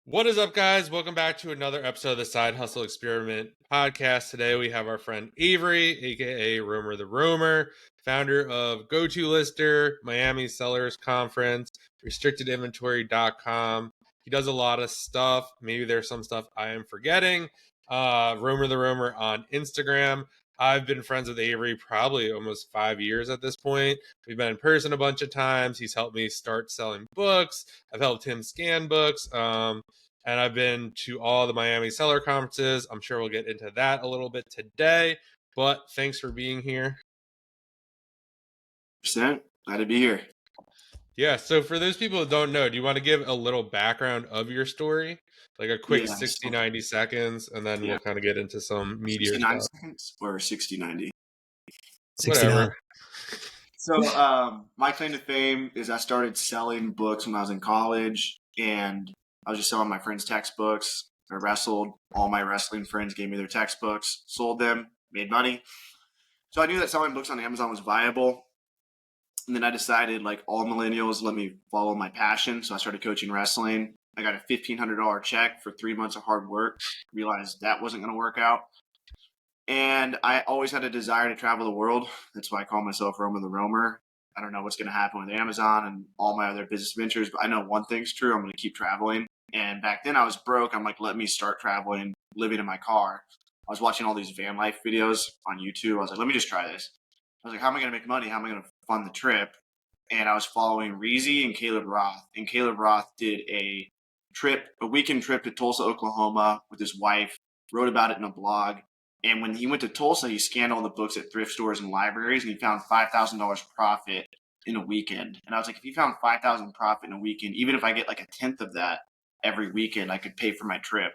What is up, guys? Welcome back to another episode of the Side Hustle Experiment podcast. Today we have our friend Avery, aka Rumor the Rumor, founder of Go-To Lister, Miami Sellers Conference, RestrictedInventory.com. He does a lot of stuff. Maybe there's some stuff I am forgetting. Rumor the Rumor on Instagram. I've been friends with Avery probably almost 5 years at this point. We've been in person a bunch of times. He's helped me start selling books. I've helped him scan books. And I've been to all the Miami seller conferences. I'm sure we'll get into that a little bit today. But thanks for being here. Glad to be here. Yeah, so for those people who don't know, do you want to give a little background of your story? Like a quick 60, 90 seconds, and then we'll kind of get into some meteor 69 stuff. seconds or 60, 90? 69. Whatever. So my claim to fame is I started selling books when I was in college, and I was just selling my friends' textbooks. I wrestled. All my wrestling friends gave me their textbooks, sold them, made money. So I knew that selling books on Amazon was viable. And then I decided, like all millennials, let me follow my passion. So I started coaching wrestling. I got a $1,500 check for 3 months of hard work. Realized that wasn't going to work out. And I always had a desire to travel the world. That's why I call myself Romer the Roamer. I don't know what's going to happen with Amazon and all my other business ventures, but I know one thing's true. I'm going to keep traveling. And back then I was broke. I'm like, let me start traveling, living in my car. I was watching all these van life videos on YouTube. I was like, let me just try this. I was like, how am I going to make money? How am I going to fund the trip? And I was following Reezy and Caleb Roth. And Caleb Roth did a weekend trip to Tulsa, Oklahoma with his wife, wrote about it in a blog. And when he went to Tulsa, he scanned all the books at thrift stores and libraries, and he found $5,000 profit in a weekend. And I was like, if you found $5,000 profit in a weekend, even if I get like a tenth of that every weekend, I could pay for my trip.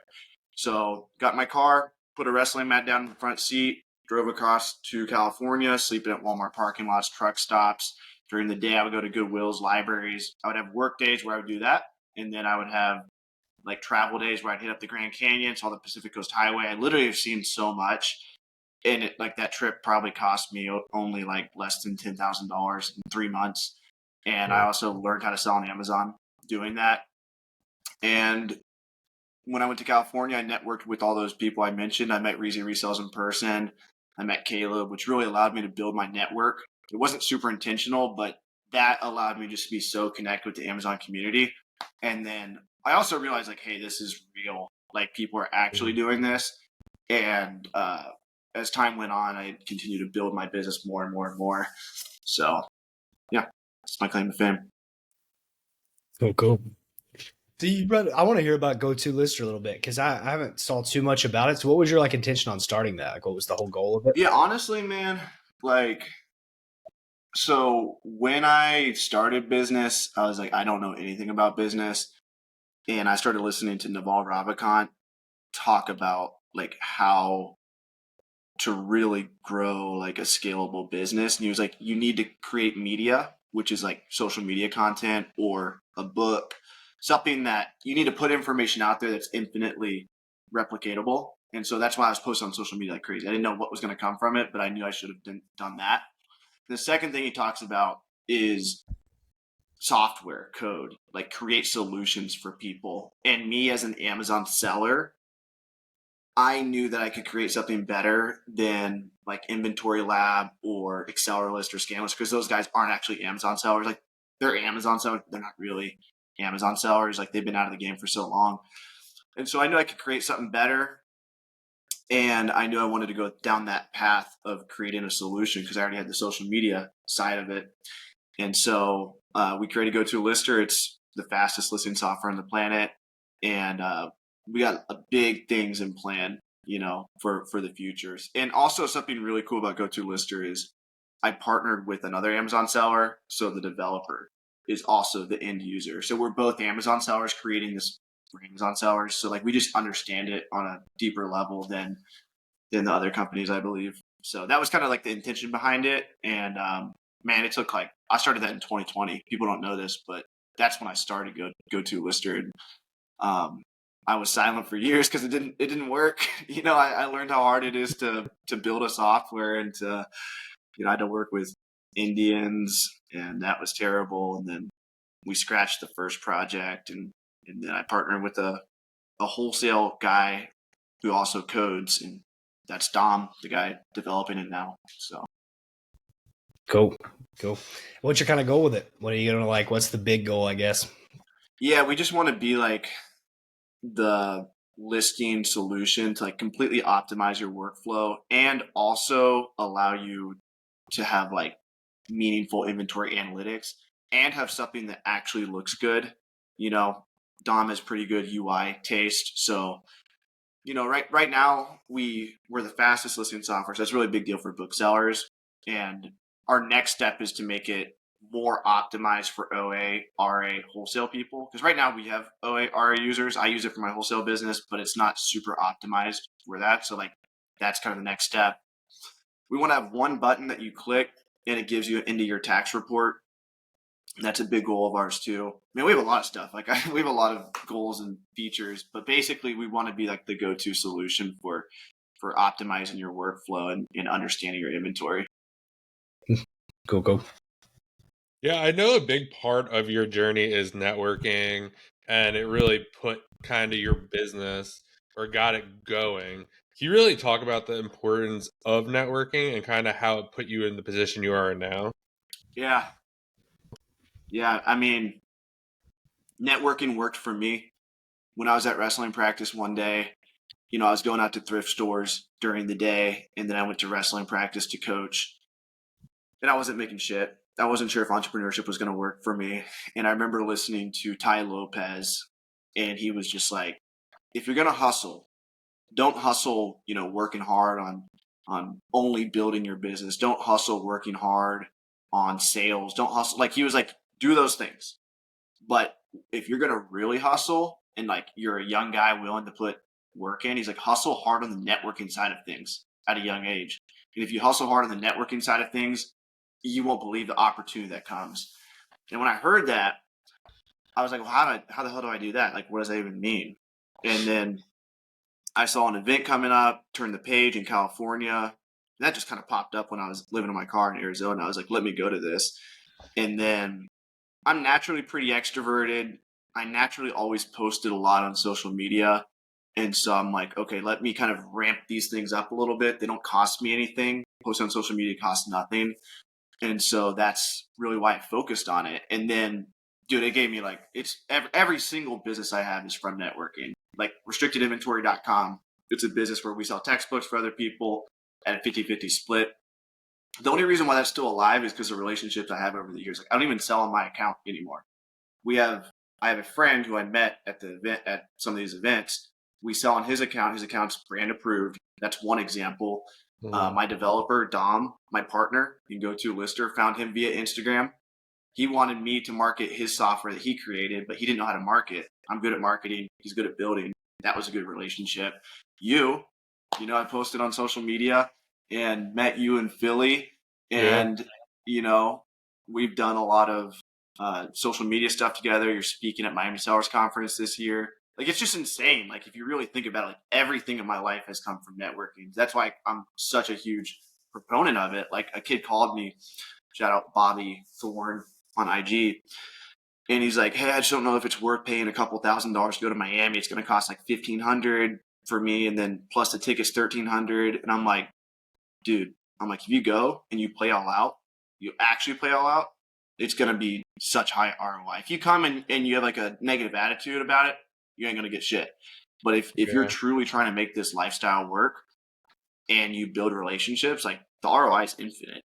So got in my car, put a wrestling mat down in the front seat, drove across to California, sleeping at Walmart parking lots, truck stops. During the day, I would go to Goodwill's, libraries. I would have work days where I would do that. And then I would have like travel days where I'd hit up the Grand Canyon, saw the Pacific Coast Highway. I literally have seen so much. And that trip probably cost me only like less than $10,000 in 3 months. And I also learned how to sell on Amazon doing that. And when I went to California, I networked with all those people I mentioned. I met Reezy Resells in person. I met Caleb, which really allowed me to build my network. It wasn't super intentional, but that allowed me just to be so connected with the Amazon community. And then I also realized, like, hey, this is real. Like, people are actually doing this. And as time went on, I continued to build my business more and more and more. So, yeah, that's my claim to fame. Cool. So I want to hear about Go-To Lister a little bit because I haven't saw too much about it. So what was your intention on starting that? Like, what was the whole goal of it? Yeah, honestly, man, so when I started business, I was like, I don't know anything about business. And I started listening to Naval Ravikant talk about like how to really grow like a scalable business. And he was like, you need to create media, which is like social media content or a book, something that you need to put information out there that's infinitely replicatable. And so that's why I was posting on social media like crazy. I didn't know what was going to come from it, but I knew I should have done that. The second thing he talks about is software code, like create solutions for people. And me as an Amazon seller, I knew that I could create something better than like Inventory Lab or Acceleralist or Scanlist, because those guys aren't actually Amazon sellers. Like, they're Amazon sellers, they're not really Amazon sellers. Like, they've been out of the game for so long. And so I knew I could create something better. And I knew I wanted to go down that path of creating a solution because I already had the social media side of it. And so we created Go-To Lister. It's the fastest listing software on the planet. And we got big things in plan, for the futures. And also something really cool about Go-To Lister is I partnered with another Amazon seller. So the developer is also the end user. So we're both Amazon sellers creating this for Amazon sellers. So like we just understand it on a deeper level than the other companies, I believe. So that was kind of like the intention behind it. And man, it took I started that in 2020. People don't know this, but that's when I started Go-To Lister. And I was silent for years because it didn't work. I learned how hard it is to build a software and to, I had to work with Indians, and that was terrible. And then we scratched the first project, and then I partnered with a a wholesale guy who also codes, and that's Dom, the guy developing it now. So Cool. What's your kind of goal with it? What are you gonna like? What's the big goal, I guess? yeah, we just want to be like the listing solution to like completely optimize your workflow and also allow you to have like meaningful inventory analytics and have something that actually looks good. You know, Dom has pretty good UI taste. So, you know, right now we're the fastest listing software. So that's a really big deal for booksellers. And our next step is to make it more optimized for OA, RA wholesale people. Because right now we have OA, RA users. I use it for my wholesale business, but it's not super optimized for that. So like that's kind of the next step. We want to have one button that you click and it gives you into your tax report. That's a big goal of ours too. I mean, we have a lot of stuff. Like we have a lot of goals and features, but basically we want to be like the go-to solution for optimizing your workflow and understanding your inventory. Cool. Yeah, I know a big part of your journey is networking, and it really put kind of your business or got it going. Can you really talk about the importance of networking and kind of how it put you in the position you are in now? Yeah. Yeah. I mean, networking worked for me when I was at wrestling practice one day. You know, I was going out to thrift stores during the day, and then I went to wrestling practice to coach. And I wasn't making shit. I wasn't sure if entrepreneurship was going to work for me. And I remember listening to Ty Lopez, and he was just like, if you're going to hustle, don't hustle, you know, working hard on only building your business. Don't hustle working hard on sales. Don't hustle. Like he was like, do those things. But if you're going to really hustle and like you're a young guy willing to put work in, he's like, hustle hard on the networking side of things at a young age. And if you hustle hard on the networking side of things, you won't believe the opportunity that comes. And when I heard that, I was like, well, how the hell do I do that? Like, what does that even mean? And then I saw an event coming up, turned the page in California. And that just kind of popped up when I was living in my car in Arizona. I was like, let me go to this. And then I'm naturally pretty extroverted. I naturally always posted a lot on social media. And so I'm like, okay, let me kind of ramp these things up a little bit. They don't cost me anything. Posting on social media costs nothing. And so that's really why I focused on it. And then, dude, it gave me like, it's every single business I have is from networking. Like restrictedinventory.com. It's a business where we sell textbooks for other people at a 50-50 split. The only reason why that's still alive is because of relationships I have over the years. Like I don't even sell on my account anymore. I have a friend who I met at the event, at some of these events. We sell on his account. His account's brand approved. That's one example. My developer, Dom, my partner, you can go to Lister, found him via Instagram. He wanted me to market his software that he created, but he didn't know how to market. I'm good at marketing. He's good at building. That was a good relationship. You know, I posted on social media and met you in Philly. Yeah. And, you know, we've done a lot of social media stuff together. You're speaking at Miami Sellers Conference this year. Like, it's just insane. Like, if you really think about it, like, everything in my life has come from networking. That's why I'm such a huge proponent of it. Like, a kid called me, shout out Bobby Thorne on IG, and he's like, hey, I just don't know if it's worth paying a couple $1,000s to go to Miami. It's going to cost like $1,500 for me, and then plus the ticket's $1,300. And I'm like, dude, if you go and you play all out, you actually play all out, it's going to be such high ROI. If you come and you have like a negative attitude about it, you ain't going to get shit. But if you're truly trying to make this lifestyle work and you build relationships, like the ROI is infinite.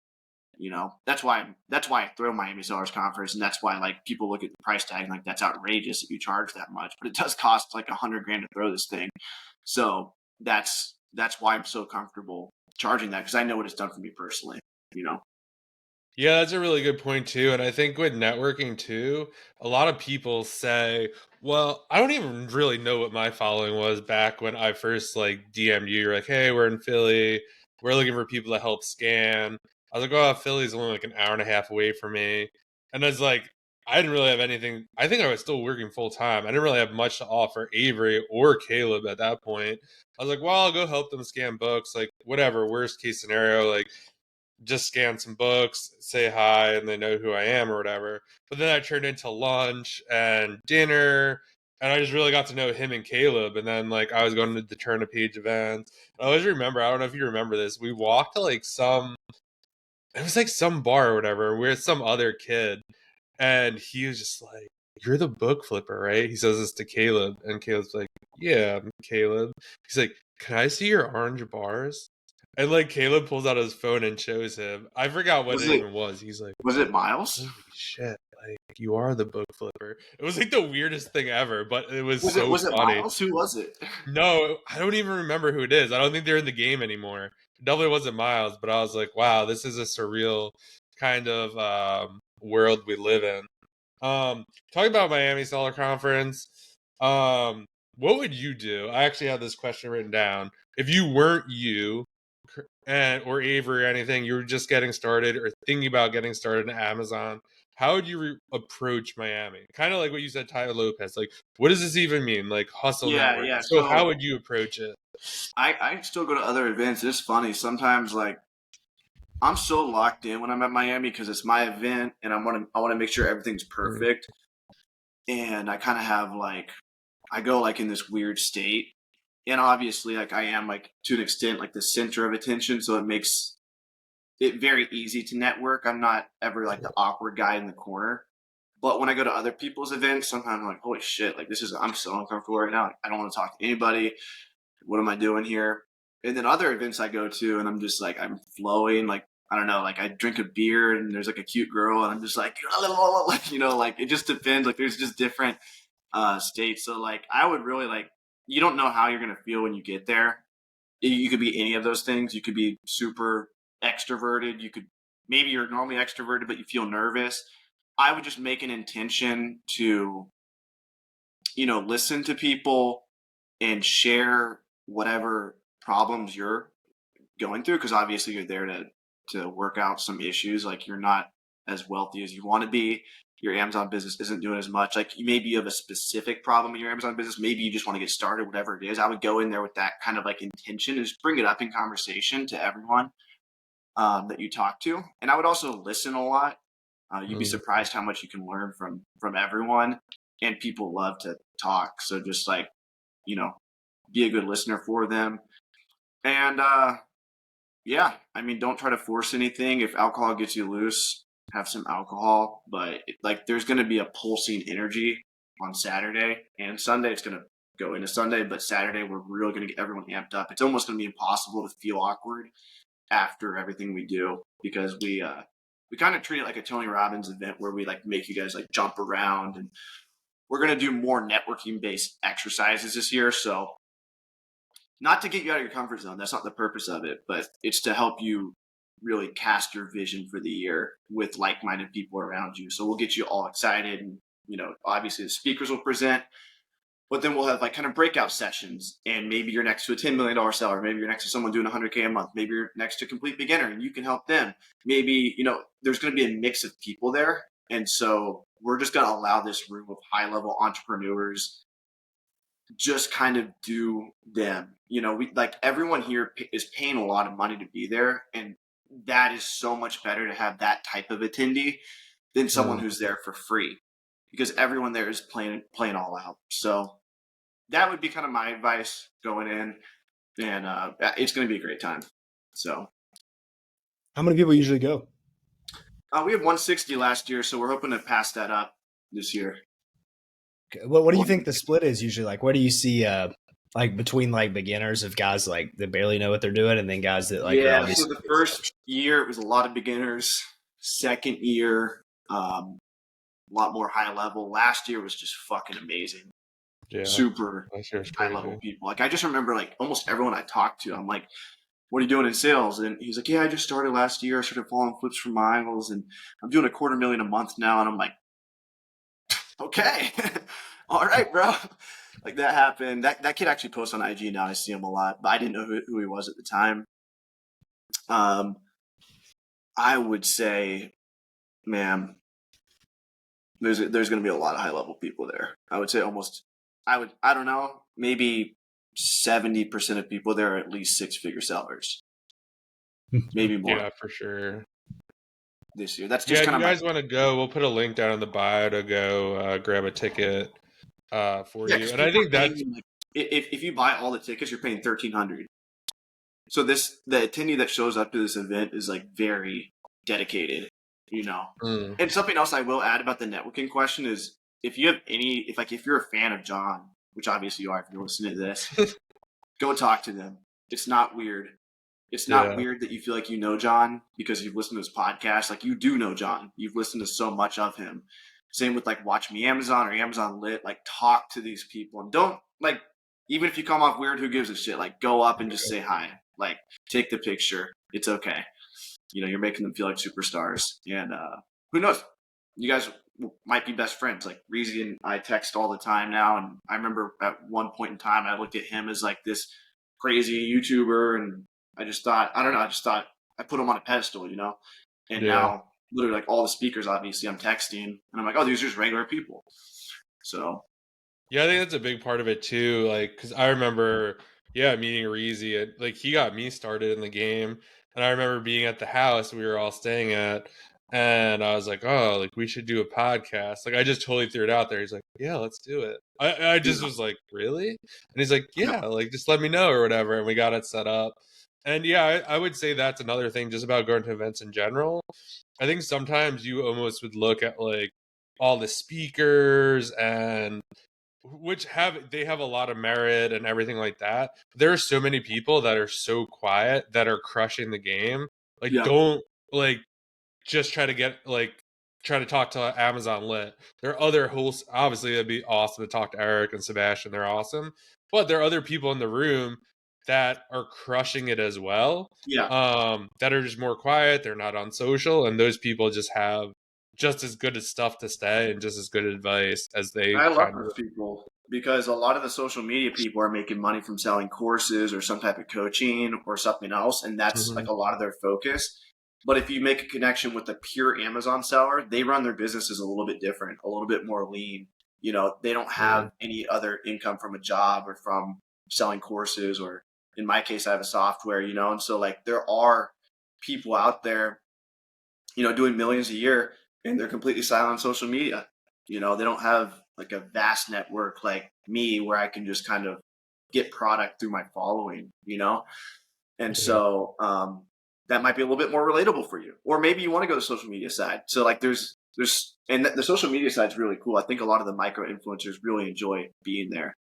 You know, that's why I throw Miami Sellers Conference, and that's why like people look at the price tag and like that's outrageous if you charge that much, but it does cost like $100,000 to throw this thing. So that's why I'm so comfortable charging that, because I know what it's done for me personally. You know. Yeah, that's a really good point too. And I think with networking too, a lot of people say, well, I don't even really know what my following was back when I first like DM'd you. You're like, hey, we're in Philly. We're looking for people to help scan. I was like, oh, Philly's only like an hour and a half away from me. And I was like, I didn't really have anything. I think I was still working full time. I didn't really have much to offer Avery or Caleb at that point. I was like, well, I'll go help them scan books. Like, whatever, worst case scenario, like, just scan some books, say hi, and they know who I am or whatever. But then I turned into lunch and dinner And I just really got to know him and Caleb. And then like I was going to the Turn a Page events. I always remember, I don't know if you remember this, we walked to like it was like some bar or whatever. We had some other kid, and he was just like, "You're the book flipper, right?" He says this to Caleb, and Caleb's like, "Yeah, I'm Caleb." He's like, "Can I see your orange bars?" And like Caleb pulls out his phone and shows him. I forgot what it even was. He's like, Was it Miles? "Holy shit! Like you are the book flipper." It was like the weirdest thing ever, but it was Was it funny. Miles? Who was it? No, I don't even remember who it is. I don't think they're in the game anymore. It definitely wasn't Miles, but I was like, wow, this is a surreal kind of world we live in. Talking about Miami Seller Conference, what would you do? I actually have this question written down. If you weren't you or Avery or anything, you were just getting started or thinking about getting started in Amazon, how would you approach Miami? Kind of like what you said, Tyler Lopez. Like, what does this even mean? Like hustle network. Yeah. So how would you approach it? I still go to other events. It's funny. Sometimes like I'm so locked in when I'm at Miami because it's my event and I want to make sure everything's perfect. And I kind of have like I go like in this weird state. And obviously like I am like to an extent like the center of attention, so it makes it very easy to network. I'm not ever like the awkward guy in the corner. But when I go to other people's events, sometimes I'm like, holy shit, like I'm so uncomfortable right now. Like, I don't want to talk to anybody. What am I doing here? And then other events I go to and I'm just like, I'm flowing. Like, I don't know, like I drink a beer and there's like a cute girl and I'm just like, like it just depends. Like there's just different states. So like, I would really like, you don't know how you're going to feel when you get there. You could be any of those things. You could be super extroverted. Maybe you're normally extroverted, but you feel nervous. I would just make an intention to, listen to people and share whatever problems you're going through. Cause obviously you're there to work out some issues. Like you're not as wealthy as you want to be. Your Amazon business isn't doing as much. Like maybe you have a specific problem in your Amazon business. Maybe you just want to get started, whatever it is. I would go in there with that kind of like intention and just bring it up in conversation to everyone that you talk to. And I would also listen a lot. You'd be surprised how much you can learn from everyone, and people love to talk. So just like, be a good listener for them. And yeah, I mean, don't try to force anything. If alcohol gets you loose, have some alcohol. But like, there's going to be a pulsing energy on Saturday and Sunday. It's going to go into Sunday, but Saturday we're really going to get everyone amped up. It's almost going to be impossible to feel awkward after everything we do because we kind of treat it like a Tony Robbins event where we like make you guys like jump around, and we're going to do more networking based exercises this year. So not to get you out of your comfort zone. That's not the purpose of it, but it's to help you really cast your vision for the year with like-minded people around you. So we'll get you all excited, and, obviously the speakers will present, but then we'll have like kind of breakout sessions, and maybe you're next to a $10 million seller. Maybe you're next to someone doing $100K a month. Maybe you're next to a complete beginner and you can help them. Maybe, there's going to be a mix of people there. And so we're just going to allow this room of high level entrepreneurs just kind of do them. We like everyone here is paying a lot of money to be there. And that is so much better to have that type of attendee than someone who's there for free, because everyone there is playing all out. So that would be kind of my advice going in, and it's going to be a great time. So how many people usually go? We had 160 last year, so we're hoping to pass that up this year. Okay. What do you think the split is usually? Like, where do you see like between like beginners of guys like that barely know what they're doing, and then guys that like are so the first year it was a lot of beginners. Second year, a lot more high level. Last year was just fucking amazing. Yeah, super high level people. Like I just remember like almost everyone I talked to, I'm like, what are you doing in sales? And he's like, yeah, I just started last year. I started following flips for miles and I'm doing $250,000 a month now. And I'm like, okay, all right, bro. Like that happened. That kid actually posts on IG now. I see him a lot, but I didn't know who he was at the time. I would say, man, there's going to be a lot of high level people there. I would say I don't know, maybe 70% of people there are at least 6-figure sellers. Maybe more. Yeah, for sure. This year. That's just kind of. You guys want to go? We'll put a link down in the bio to go grab a ticket. for Yeah, you. because And I people think are paying that's you, like, if you buy all the tickets, you're paying $1,300. So the attendee that shows up to this event is like very dedicated, you know. mm, And something else I will add about the networking question is if you have any, if you're a fan of John, which obviously you are if you're listening to this, go talk to them. It's not weird. It's not yeah, weird that you feel like you know John because you've listened to his podcast. Like you do know John. You've listened to so much of him. Same with like Watch Me Amazon or Amazon Lit. Like talk to these people and don't like even if you come off weird, who gives a shit? Like go up and just say hi. Like take the picture. It's okay. You know, you're making them feel like superstars. And who knows? You guys might be best friends. Like Reezy and I text all the time now. And I remember at one point in time, I looked at him as like this crazy YouTuber. And I just thought, I don't know, I put him on a pedestal, you know? And yeah. now, literally, like all the speakers, obviously, I'm texting. And I'm like, oh, these are just regular people. So, Yeah, I think that's a big part of it too. Like, because I remember, yeah, meeting Reezy, and like he got me started in the game, and I remember being at the house we were all staying at, and I was like, oh, like we should do a podcast. Like, I just totally threw it out there. He's like, yeah, let's do it. I yeah, just was like, really? And he's like, yeah, yeah, like just let me know or whatever, and we got it set up. And yeah, I would say that's another thing just about going to events in general. I think sometimes you almost would look at like all the speakers and which have a lot of merit and everything like that. But there are so many people that are so quiet that are crushing the game. Like yeah, don't like just try to talk to Amazon Lit. There are other hosts. Obviously, it'd be awesome to talk to Eric and Sebastian. They're awesome, but there are other people in the room that are crushing it as well. yeah. That are just more quiet. They're not on social, and those people just have just as good as stuff to say and just as good advice as they I love kind those of. people because a lot of the social media people are making money from selling courses or some type of coaching or something else. And that's like Mhm. a lot of their focus. But if you make a connection with a pure Amazon seller, they run their businesses a little bit different, a little bit more lean. You know, they don't Yeah. have any other income from a job or from selling courses, or in my case, I have a software, you know, and so like there are people out there, you know, doing millions a year and they're completely silent on social media. You know, they don't have like a vast network like me where I can just kind of get product through my following, you know? And Yeah. so that might be a little bit more relatable for you. Or maybe you want to go to the social media side. So like and the social media side is really cool. I think a lot of the micro influencers really enjoy being there.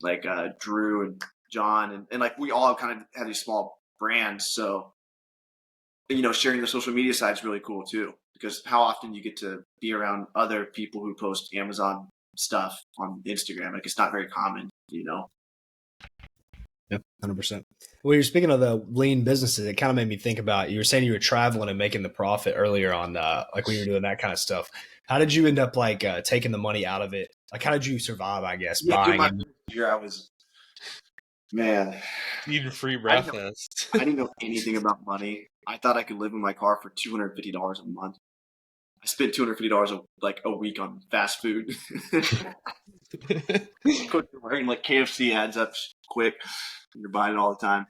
Like Drew and John and like we all kind of have these small brands. So you know, sharing the social media side is really cool too, because how often you get to be around other people who post Amazon stuff on Instagram. Like it's not very common, you know? Yep, 100%. Well, you're speaking of the lean businesses. It kind of made me think about you were saying you were traveling and making the profit earlier on, like when you were doing that kind of stuff. How did you end up like taking the money out of it? Like, how did you survive? I guess Yeah, dude, buying my and year I was, man, Eating free I didn't know, breakfast. I didn't know anything about money. I thought I could live in my car for $250 a month. I spent $250 like a week on fast food. Wearing like KFC adds up quick. You're buying it all the time.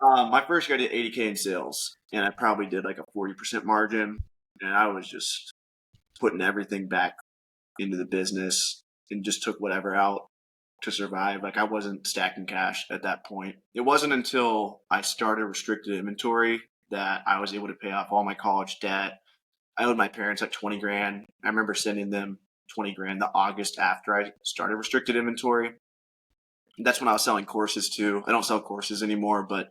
My first year I did 80K in sales, and I probably did like a 40% margin, and I was just putting everything back into the business and just took whatever out to survive. Like I wasn't stacking cash at that point. It wasn't until I started restricted inventory that I was able to pay off all my college debt. I owed my parents like 20 grand. I remember sending them 20 grand the August after I started restricted inventory. That's when I was selling courses too. I don't sell courses anymore, but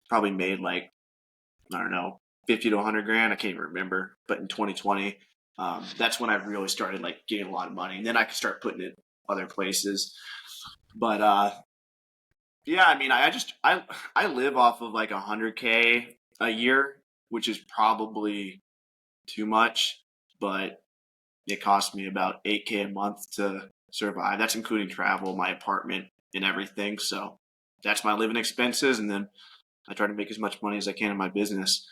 probably made like, I don't know, 50 to 100 grand. I can't even remember. But in 2020, that's when I really started like getting a lot of money. And then I could start putting it other places. But yeah, I mean, I live off of like 100K a year, which is probably too much, but it cost me about 8K a month to survive. That's including travel, my apartment, and everything. So that's my living expenses, and then I try to make as much money as I can in my business.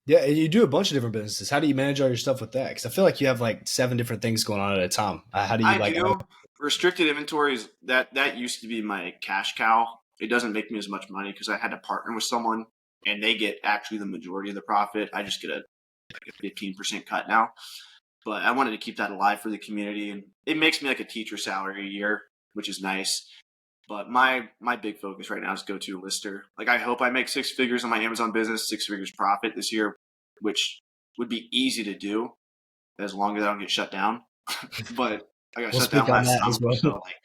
yeah, and you do a bunch of different businesses. How do you manage all your stuff with that? Because I feel like you have like 7 different things going on at a time. How do you I like? do. Restricted inventories, that used to be my cash cow. It doesn't make me as much money because I had to partner with someone and they get actually the majority of the profit. I just get a 15% cut now. but I wanted to keep that alive for the community, and it makes me like a teacher salary a year, which is nice. But my big focus right now is go to lister. Like, I hope I make 6 figures on my Amazon business, 6 figures profit this year, which would be easy to do as long as I don't get shut down. But I got We'll shut down speak on last that summer, as well. so like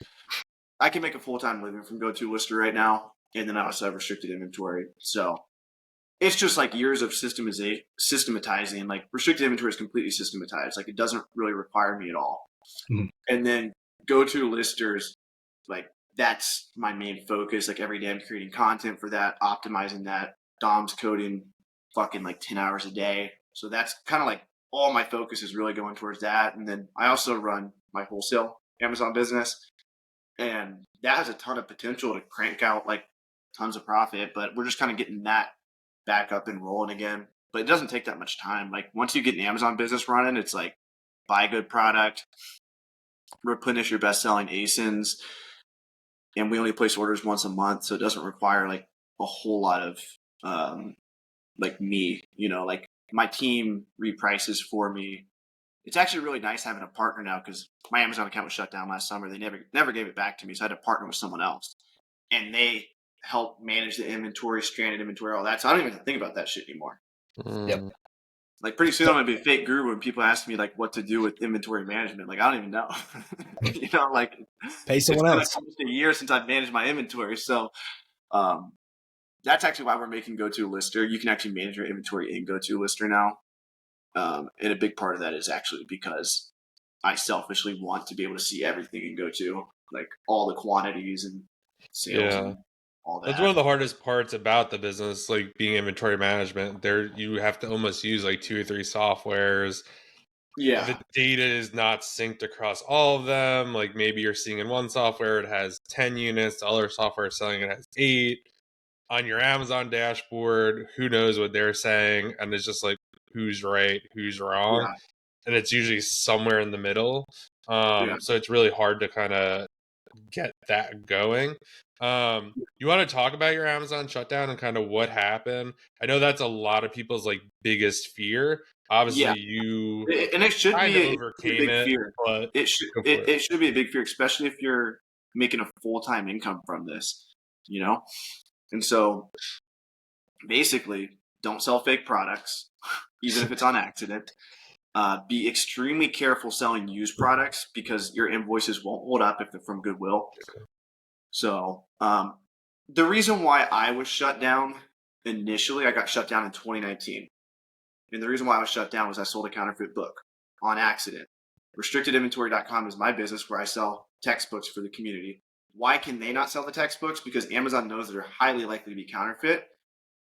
I can make a full-time living from go to lister right now, and then I also have restricted inventory. So it's just like years of systematizing. Like, restricted inventory is completely systematized. Like, it doesn't really require me at all. Mhm. And then go to listers, like, that's my main focus. Like, every day I'm creating content for that, optimizing that. Dom's coding fucking like 10 hours a day. So that's kind of like all my focus is really going towards that. And then I also run my wholesale Amazon business, and that has a ton of potential to crank out like tons of profit, but we're just kind of getting that back up and rolling again. But it doesn't take that much time. Like, once you get an Amazon business running, it's like buy good product, replenish your best selling ASINs, and we only place orders once a month, so it doesn't require like a whole lot of like me, like my team reprices for me. It's actually really nice having a partner now, because my Amazon account was shut down last summer. They never gave it back to me, so I had to partner with someone else, and they help manage the inventory, stranded inventory, all that. So I don't even think about that shit anymore. Yep. Like, pretty soon I'm gonna be a fake guru when people ask me like what to do with inventory management. Like, I don't even know. Like, Pay it's someone been else. almost a year since I've managed my inventory. So that's actually why we're making GoTo Lister. You can actually manage your inventory in GoTo Lister now. And a big part of that is actually because I selfishly want to be able to see everything in GoTo, like all the quantities and sales Yeah. and all That's one that. of the hardest parts about the business, like being inventory management. There, you have to almost use like 2 or 3 softwares. Yeah. The data is not synced across all of them. Like, maybe you're seeing in one software it has 10 units, the other software is selling it has 8. On your Amazon dashboard, who knows what they're saying? And it's just like, who's right, who's wrong? Yeah. And it's usually somewhere in the middle. Yeah. So it's really hard to kind of get that going. You want to talk about your Amazon shutdown and kind of what happened? I know that's a lot of people's like biggest fear. Yeah. Obviously, you And it should kind be of a overcame big it, fear. but It should go for it, it. it should be a big fear, especially if you're making a full-time income from this, you know? And so basically, don't sell fake products, even if it's on accident. Be extremely careful selling used products, because your invoices won't hold up if they're from Goodwill. So the reason why I was shut down initially, I got shut down in 2019. And the reason why I was shut down was I sold a counterfeit book on accident. RestrictedInventory.com is my business where I sell textbooks for the community. Why can they not sell the textbooks? Because Amazon knows they're highly likely to be counterfeit.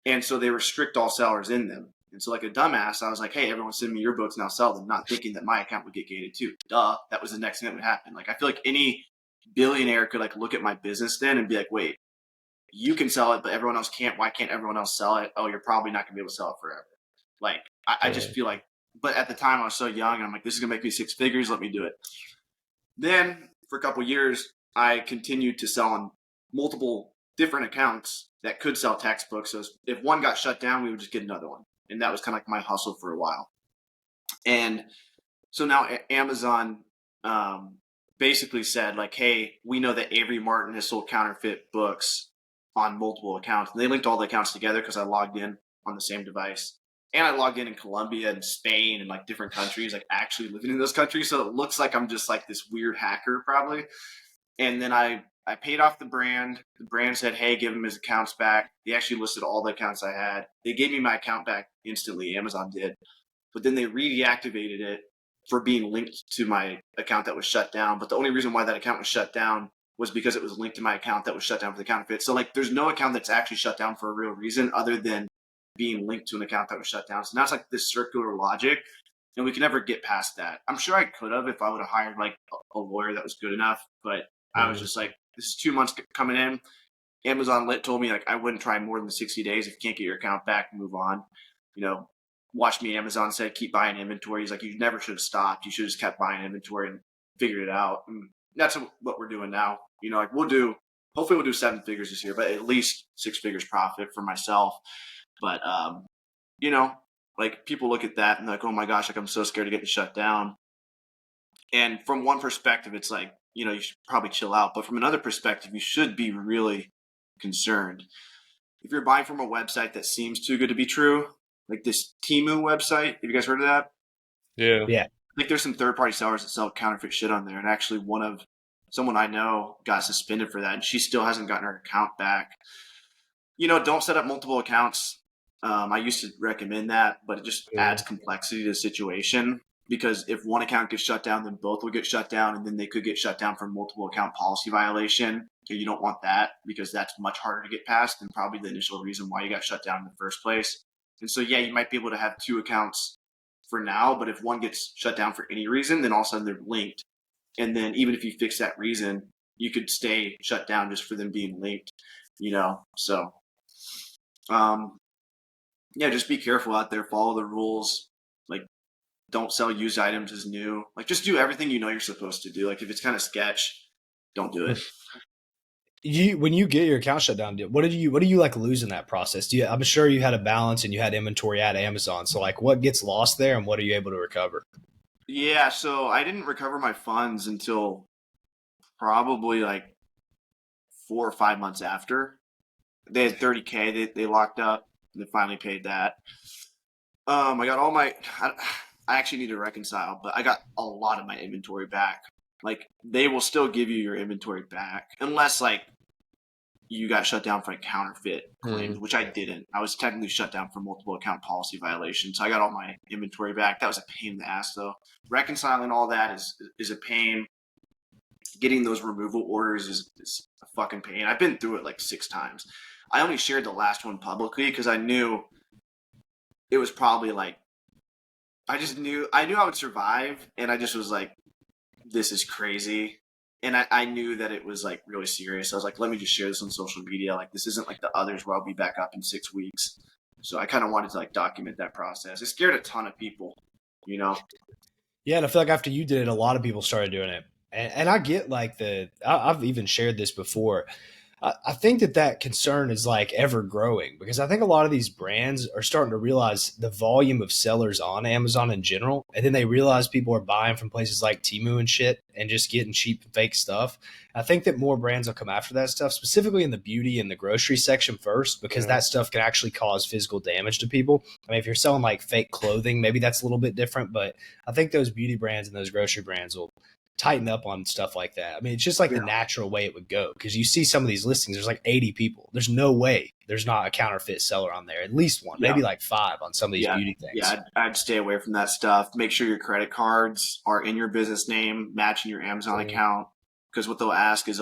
And so they restrict all sellers in them. And so, like a dumbass, I was like, hey, everyone send me your books and I'll sell them, not thinking that my account would get gated too. Duh. That was the next thing that would happen. Like, I feel like any billionaire could like look at my business then and be like, wait, you can sell it, but everyone else can't. Why can't everyone else sell it? Oh, you're probably not gonna be able to sell it forever. Like, I just feel like, but at the time I was so young and I'm like, this is gonna make me 6 figures. Let me do it. Then for a couple of years, I continued to sell on multiple different accounts that could sell textbooks. So if one got shut down, we would just get another one. And that was kind of like my hustle for a while. And so now Amazon basically said like, hey, we know that Avery Martin has sold counterfeit books on multiple accounts. And they linked all the accounts together because I logged in on the same device. And I logged in Colombia and Spain and like different countries, like actually living in those countries. So it looks like I'm just like this weird hacker probably. And then I paid off the brand. The brand said, hey, give him his accounts back. They actually listed all the accounts I had. They gave me my account back instantly. Amazon did. But then they reactivated it for being linked to my account that was shut down. But the only reason why that account was shut down was because it was linked to my account that was shut down for the counterfeit. So like, there's no account that's actually shut down for a real reason other than being linked to an account that was shut down. So now it's like this circular logic, and we can never get past that. I'm sure I could have if I would have hired like a lawyer that was good enough, but I was just like, this is 2 months coming in. Amazon told me like I wouldn't try more than 60 days. If you can't get your account back, move on. Watch me. Amazon said keep buying inventory. He's like, you never should have stopped. You should have just kept buying inventory and figured it out. And that's what we're doing now. Like hopefully we'll do 7 figures this year, but at least 6 figures profit for myself. But like people look at that and like, oh my gosh, like I'm so scared of getting shut down. And from one perspective, it's like, you should probably chill out. But from another perspective, you should be really concerned. If you're buying from a website that seems too good to be true, like this Temu website, have you guys heard of that? Yeah. Yeah. I think there's some third-party sellers that sell counterfeit shit on there. And actually someone I know got suspended for that, and she still hasn't gotten her account back. Don't set up multiple accounts. I used to recommend that, but it just adds complexity to the situation, because if one account gets shut down, then both will get shut down, and then they could get shut down for multiple account policy violation. And you don't want that, because that's much harder to get past than probably the initial reason why you got shut down in the first place. And so, yeah, you might be able to have two accounts for now, but if one gets shut down for any reason, then all of a sudden they're linked. And then even if you fix that reason, you could stay shut down just for them being linked, So, yeah, just be careful out there. Follow the rules. Like, don't sell used items as new. Like, just do everything you're supposed to do. Like, if it's kind of sketch, don't do it. When you get your account shut down, what do you like lose in that process? I'm sure you had a balance and you had inventory at Amazon. So like, what gets lost there, and what are you able to recover? Yeah, so I didn't recover my funds until probably like 4 or 5 months after. They had $30K they locked up, and they finally paid that. I got I actually need to reconcile, but I got a lot of my inventory back. Like, they will still give you your inventory back unless like you got shut down for a counterfeit claims, which I didn't. I was technically shut down for multiple account policy violations. So I got all my inventory back. That was a pain in the ass though. Reconciling all that is a pain. Getting those removal orders is a fucking pain. I've been through it like 6 times. I only shared the last one publicly because I knew it was probably like, I knew I would survive, and I just was like, this is crazy. And I knew that it was like really serious. I was like, let me just share this on social media. Like, this isn't like the others where I'll be back up in 6 weeks. So I kind of wanted to like document that process. It scared a ton of people, Yeah, and I feel like after you did it, a lot of people started doing it. And I get like I've even shared this before. I think that concern is like ever growing, because I think a lot of these brands are starting to realize the volume of sellers on Amazon in general. And then they realize people are buying from places like Temu and shit and just getting cheap fake stuff. I think that more brands will come after that stuff, specifically in the beauty and the grocery section first, because that stuff can actually cause physical damage to people. I mean, if you're selling like fake clothing, maybe that's a little bit different, but I think those beauty brands and those grocery brands will tighten up on stuff like that. I mean, it's just like the natural way it would go, because you see some of these listings, there's like 80 people. There's no way there's not a counterfeit seller on there. At least one, maybe like 5 on some of these beauty things. Yeah, I'd stay away from that stuff. Make sure your credit cards are in your business name, matching your Amazon account, because what they'll ask you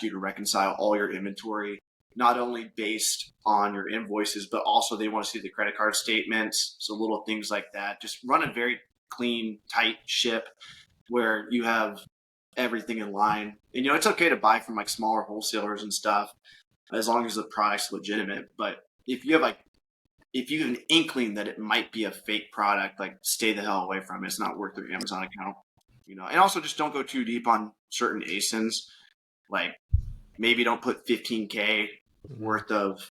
to reconcile all your inventory, not only based on your invoices, but also they want to see the credit card statements. So little things like that. Just run a very clean, tight ship where you have everything in line. And it's okay to buy from like smaller wholesalers and stuff as long as the product's legitimate. But if you have an inkling that it might be a fake product, like, stay the hell away from it. It's not worth your Amazon account. And also just don't go too deep on certain ASINs. Like, maybe don't put 15K worth of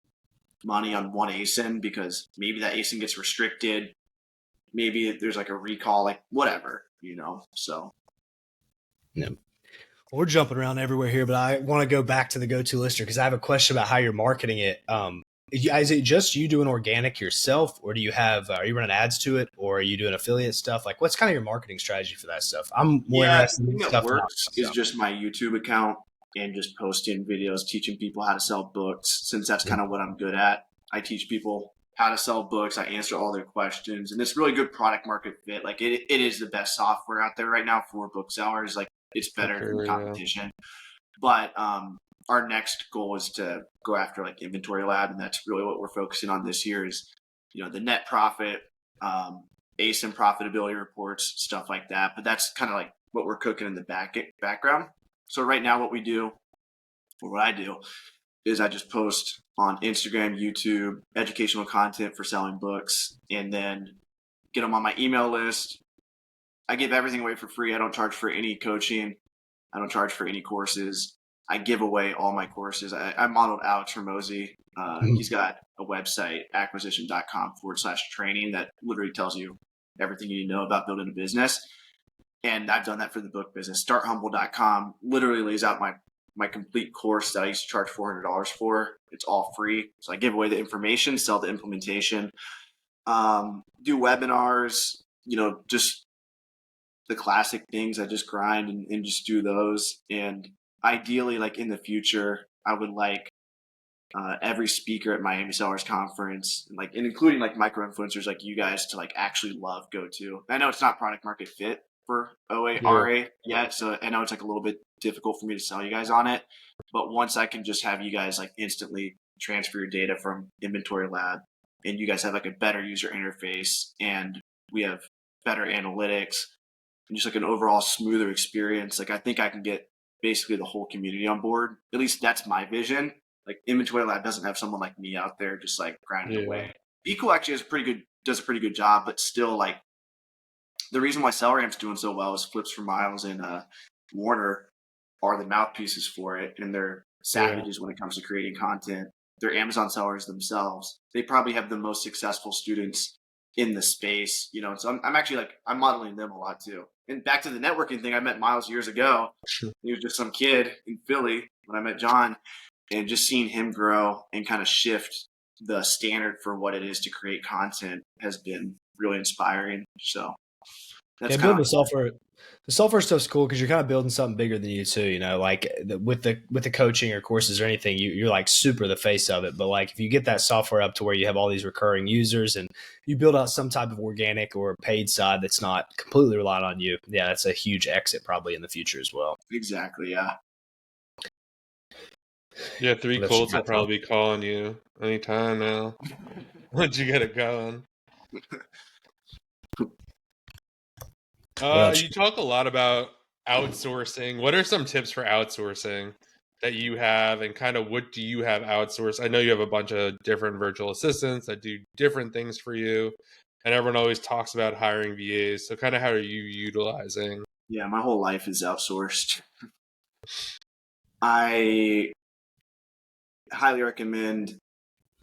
money on one ASIN, because maybe that ASIN gets restricted. Maybe there's like a recall, like whatever, so. Yeah. We're jumping around everywhere here, but I want to go back to the go-to lister, because I have a question about how you're marketing it. Is it just you doing organic yourself, or do you have, are you running ads to it, or are you doing affiliate stuff? Like, what's kind of your marketing strategy for that stuff? I'm more interested in stuff. stuff. What works is just my YouTube account and just posting videos, teaching people how to sell books, since that's kind of what I'm good at. I teach people how to sell books. I answer all their questions, and it's really good product market fit. Like, it is the best software out there right now for booksellers. Like, it's better than competition. But our next goal is to go after like Inventory Lab, and that's really what we're focusing on this year is, the net profit, ASIN profitability reports, stuff like that. But that's kind of like what we're cooking in the background. So right now what I do is I just post on Instagram, YouTube, educational content for selling books, and then get them on my email list. I give everything away for free. I don't charge for any coaching. I don't charge for any courses. I give away all my courses. I modeled Alex Ramosi. He's got a website, acquisition.com/training, that literally tells you everything you need to know about building a business. And I've done that for the book business. StartHumble.com literally lays out my complete course that I used to charge $400 for. It's all free. So I give away the information, sell the implementation, do webinars, just the classic things. I just grind and just do those. And ideally, like in the future, I would like every speaker at Miami Sellers Conference, and including like micro influencers like you guys, to like actually go to. I know it's not product market fit for OARA yet, so I know it's like a little bit difficult for me to sell you guys on it. But once I can just have you guys like instantly transfer your data from Inventory Lab, and you guys have like a better user interface, and we have better analytics, and just like an overall smoother experience, like I think I can get basically the whole community on board. At least that's my vision. Like Inventory Lab doesn't have someone like me out there just like grinding away. Equal actually does a pretty good job, but still, like, the reason why SellRamp's doing so well is Flips for Miles and Warner are the mouthpieces for it, and they're savages when it comes to creating content. They're Amazon sellers themselves. They probably have the most successful students in the space, so I'm modeling them a lot too. And back to the networking thing, I met Miles years ago. He was just some kid in Philly when I met John, and just seeing him grow and kind of shift the standard for what it is to create content has been really inspiring. So that's building the software. The software stuff's cool because you're kind of building something bigger than you too. Like with the coaching or courses or anything, you're like super the face of it. But like if you get that software up to where you have all these recurring users and you build out some type of organic or paid side that's not completely reliant on you, yeah, that's a huge exit probably in the future as well. Exactly. Yeah. Yeah, Three Colts will probably be calling you anytime now. Once you get it going. You talk a lot about outsourcing. What are some tips for outsourcing that you have, and kind of what do you have outsourced? I know you have a bunch of different virtual assistants that do different things for you, and everyone always talks about hiring VAs. So kind of how are you utilizing? Yeah, my whole life is outsourced. I highly recommend,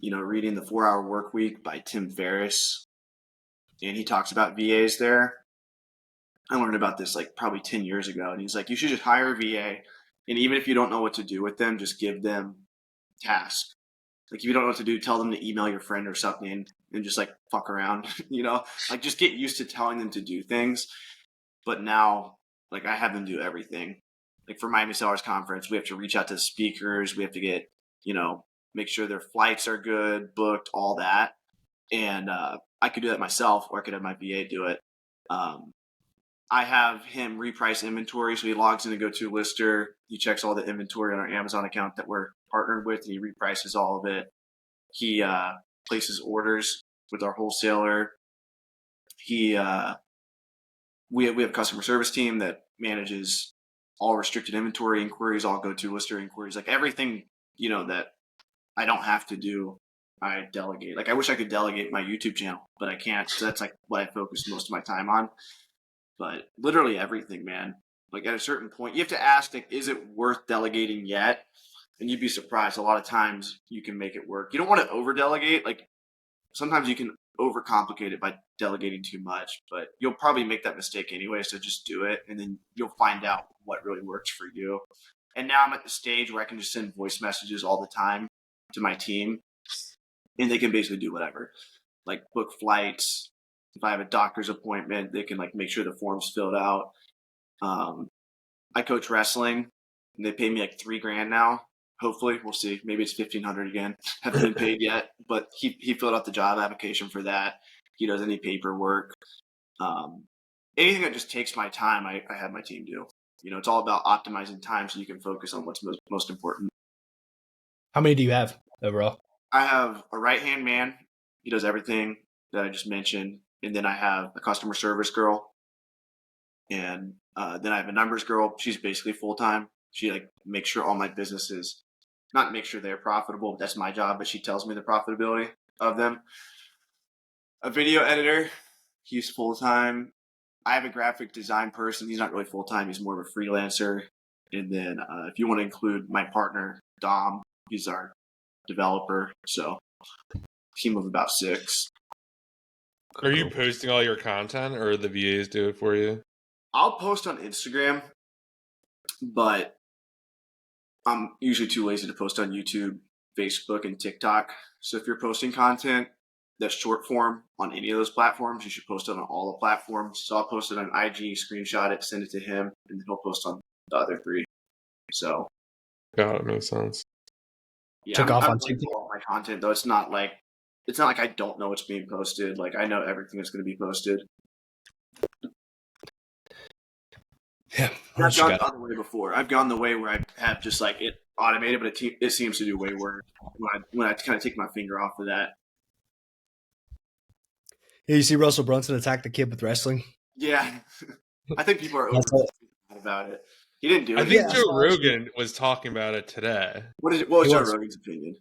reading The 4-Hour Workweek by Tim Ferriss. And he talks about VAs there. I learned about this like probably 10 years ago. And he's like, you should just hire a VA. And even if you don't know what to do with them, just give them tasks. Like if you don't know what to do, tell them to email your friend or something and just like fuck around, like just get used to telling them to do things. But now, like I have them do everything. Like for Miami Sellers Conference, we have to reach out to speakers. We have to get, make sure their flights are good, booked, all that. And I could do that myself, or I could have my VA do it. I have him reprice inventory. So he logs in to GoToLister. He checks all the inventory on our Amazon account that we're partnered with, and he reprices all of it. He places orders with our wholesaler. We have a customer service team that manages all restricted inventory inquiries, all GoToLister inquiries, like everything, that I don't have to do, I delegate. Like I wish I could delegate my YouTube channel, but I can't. So that's like what I focus most of my time on. But literally everything, man. Like at a certain point, you have to ask, like, is it worth delegating yet? And you'd be surprised. A lot of times you can make it work. You don't want to over delegate. Like sometimes you can overcomplicate it by delegating too much, but you'll probably make that mistake anyway. So just do it, and then you'll find out what really works for you. And now I'm at the stage where I can just send voice messages all the time to my team, and they can basically do whatever, like book flights. If I have a doctor's appointment, they can like make sure the form's filled out. I coach wrestling, and they pay me like $3,000 now. Hopefully, we'll see. Maybe it's 1,500 again. Haven't been paid yet, but he filled out the job application for that. He does any paperwork. Anything that just takes my time, I have my team do. It's all about optimizing time so you can focus on what's most important. How many do you have overall? I have a right-hand man. He does everything that I just mentioned. And then I have a customer service girl. And then I have a numbers girl. She's basically full-time. She like makes sure all my businesses, not make sure they're profitable. That's my job, but she tells me the profitability of them. A video editor. He's full-time. I have a graphic design person. He's not really full-time. He's more of a freelancer. And then if you want to include my partner, Dom, he's our developer. So team of about 6. Are you posting all your content or the VAs do it for you? I'll post on Instagram, but I'm usually too lazy to post on YouTube, Facebook, and TikTok. So if you're posting content that's short form on any of those platforms, you should post it on all the platforms. So I'll post it on IG, screenshot it, send it to him, and then he'll post on the other 3. So Yeah, it makes sense. yeah, Took off I'm on really TikTok. cool on my content though. It's not like I don't know what's being posted. Like I know everything that's going to be posted. Yeah, I've gone the other way before. I've gone the way where I have just like it automated, but it seems to do way worse when I kind of take my finger off of that. Yeah, you see Russell Brunson attack the kid with wrestling? Yeah, I think people are about it. He didn't do it. I think Joe Rogan was talking about it today. What was Joe Rogan's opinion?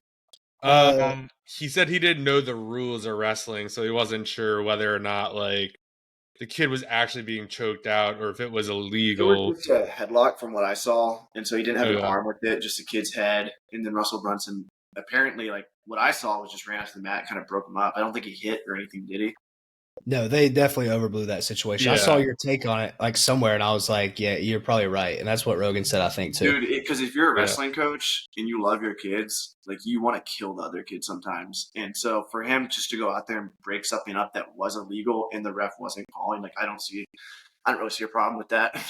He said he didn't know the rules of wrestling, so he wasn't sure whether or not like the kid was actually being choked out or if it was illegal. It was just a headlock from what I saw, and so he didn't have an arm with it, just the kid's head. And then Russell Brunson apparently, like what I saw, was just ran off the mat, kind of broke him up. I don't think he hit or anything, did he? No, they definitely overblew that situation. Yeah. I saw your take on it like somewhere, and I was like, yeah, you're probably right. And that's what Rogan said, I think, too. Dude, because if you're a wrestling coach and you love your kids, like you want to kill the other kid sometimes. And so for him just to go out there and break something up that was illegal and the ref wasn't calling, like I don't really see a problem with that.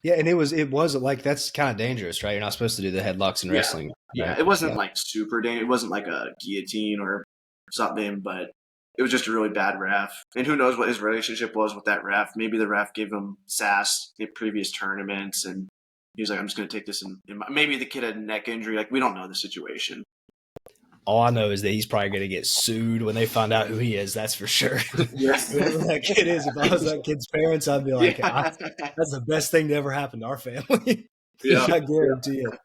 Yeah, and it was like that's kind of dangerous, right? You're not supposed to do the headlocks in wrestling. Yeah, right? it wasn't like super dangerous. It wasn't like a guillotine or something, but it was just a really bad ref. And who knows what his relationship was with that ref. Maybe the ref gave him sass in previous tournaments, and he was like, I'm just going to take this. Maybe the kid had a neck injury. Like, we don't know the situation. All I know is that he's probably going to get sued when they find out who he is. That's for sure. Yes. Whoever that kid is, if I was that kid's parents, I'd be like, that's the best thing to ever happen to our family. Yeah. I guarantee it.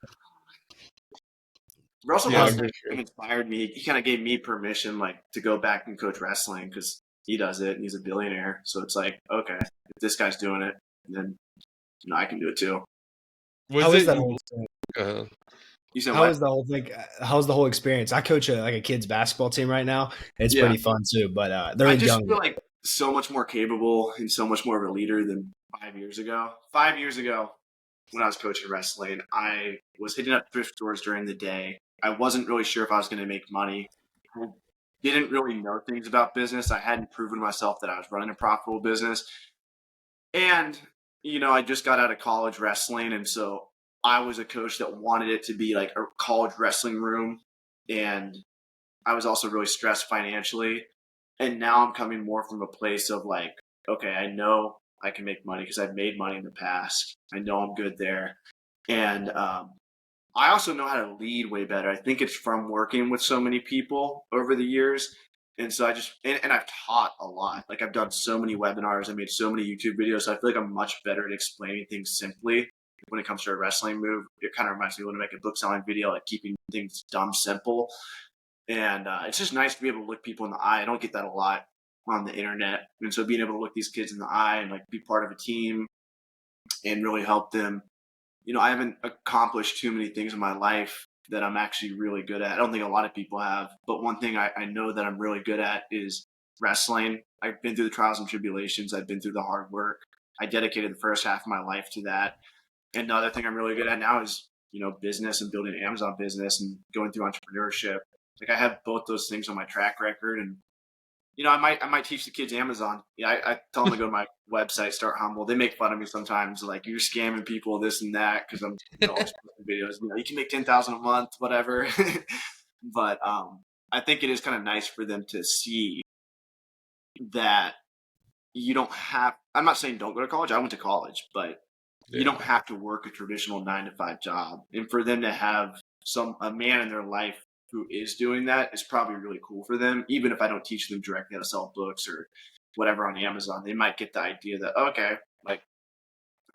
Russell Wilson inspired me. He kind of gave me permission, like, to go back and coach wrestling because he does it and he's a billionaire. So it's like, okay, if this guy's doing it, then I can do it too. How is that whole thing? You said How is the whole thing? How's the whole experience? I coach a kid's basketball team right now. It's pretty fun too, but they're young. I just feel like so much more capable and so much more of a leader than 5 years ago. 5 years ago, when I was coaching wrestling, I was hitting up thrift stores during the day. I wasn't really sure if I was going to make money. I didn't really know things about business. I hadn't proven myself that I was running a profitable business. And, I just got out of college wrestling. And so I was a coach that wanted it to be like a college wrestling room. And I was also really stressed financially. And now I'm coming more from a place of like, okay, I know I can make money because I've made money in the past. I know I'm good there. And, I also know how to lead way better. I think it's from working with so many people over the years. And so and I've taught a lot. Like I've done so many webinars. I made so many YouTube videos. So I feel like I'm much better at explaining things simply when it comes to a wrestling move. It kind of reminds me when I make a book selling video, like keeping things dumb simple. And it's just nice to be able to look people in the eye. I don't get that a lot on the internet. And so being able to look these kids in the eye and like be part of a team and really help them. I haven't accomplished too many things in my life that I'm actually really good at. I don't think a lot of people have, but one thing I know that I'm really good at is wrestling. I've been through the trials and tribulations. I've been through the hard work. I dedicated the first half of my life to that. And the other thing I'm really good at now is, business and building an Amazon business and going through entrepreneurship. Like I have both those things on my track record, and I might teach the kids Amazon. I tell them to go to my website, Start Humble. They make fun of me sometimes, like you're scamming people, this and that, because I'm always posting videos. You can make $10,000 a month, whatever. But I think it is kind of nice for them to see that you don't have. I'm not saying don't go to college. I went to college, but you don't have to work a traditional 9-to-5 job. And for them to have a man in their life who is doing that is probably really cool for them. Even if I don't teach them directly how to sell books or whatever on Amazon, they might get the idea that, okay, like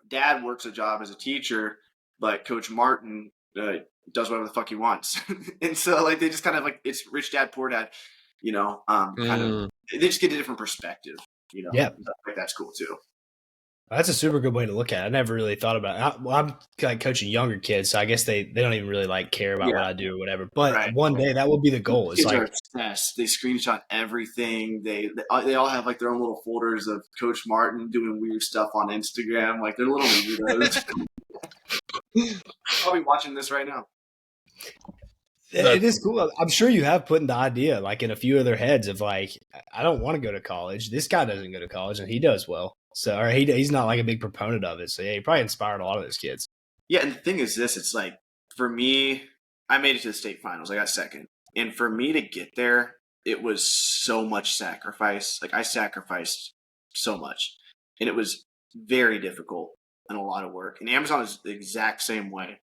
dad works a job as a teacher, but Coach Martin does whatever the fuck he wants. And so like, they just kind of like, it's rich dad, poor dad, kind of, they just get a different perspective, Yeah. Like that's cool too. That's a super good way to look at it. I never really thought about it. I'm like coaching younger kids, so I guess they don't even really like care about what I do or whatever. But Right. one day that will be the goal. It's Kids are like, obsessed. They screenshot everything. They all have like their own little folders of Coach Martin doing weird stuff on Instagram. Like they're little weirdos. I'll be watching this right now. it is cool. I'm sure you have put in the idea like in a few of their heads of like, I don't want to go to college. This guy doesn't go to college and he does well. So, or he's not like a big proponent of it. So yeah, he probably inspired a lot of those kids. Yeah, and the thing is this, it's like, for me, I made it to the state finals. I got second. And for me to get there, it was so much sacrifice. Like, I sacrificed so much. And it was very difficult and a lot of work. And Amazon is the exact same way.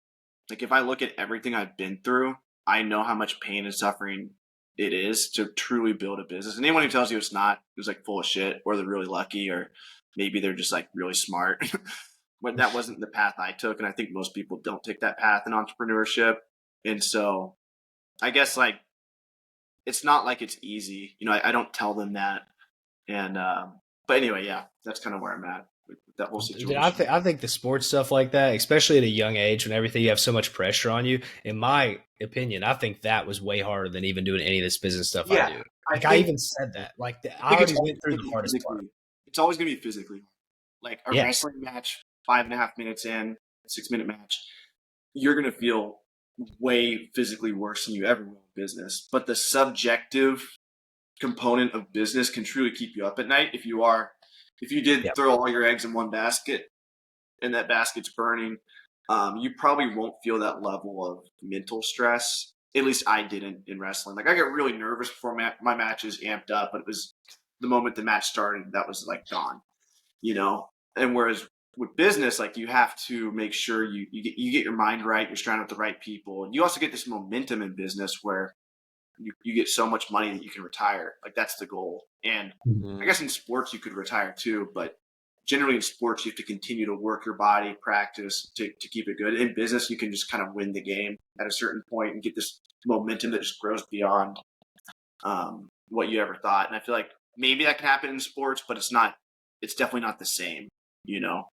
Like, if I look at everything I've been through, I know how much pain and suffering it is to truly build a business. And anyone who tells you it's not, is like full of shit, or they're really lucky, or maybe they're just like really smart. But that wasn't the path I took, and I think most people don't take that path in entrepreneurship. And so I guess like it's not like it's easy. You know, I don't tell them that. And but anyway, yeah, that's kind of where I'm at with that whole situation. Dude, I think the sports stuff like that, especially at a young age when everything you have so much pressure on you, in my opinion, I think that was way harder than even doing any of this business stuff I do. Like I even said that. Like I already went through the hardest part. It's always gonna be physically hard. Like a wrestling match, 5.5 minutes in, 6-minute match, you're going to feel way physically worse than you ever will in business. But the subjective component of business can truly keep you up at night if you did throw all your eggs in one basket and that basket's burning. You probably won't feel that level of mental stress. At least I didn't in wrestling. Like I get really nervous before my matches amped up, but it was the moment the match started, that was like gone, you know? And whereas with business, like you have to make sure you get your mind right, you're surrounded with the right people. And you also get this momentum in business where you get so much money that you can retire. Like that's the goal. And I guess in sports you could retire too, but generally in sports you have to continue to work your body, practice to keep it good. In business, you can just kind of win the game at a certain point and get this momentum that just grows beyond what you ever thought. And I feel like maybe that can happen in sports, but it's definitely not the same, you know?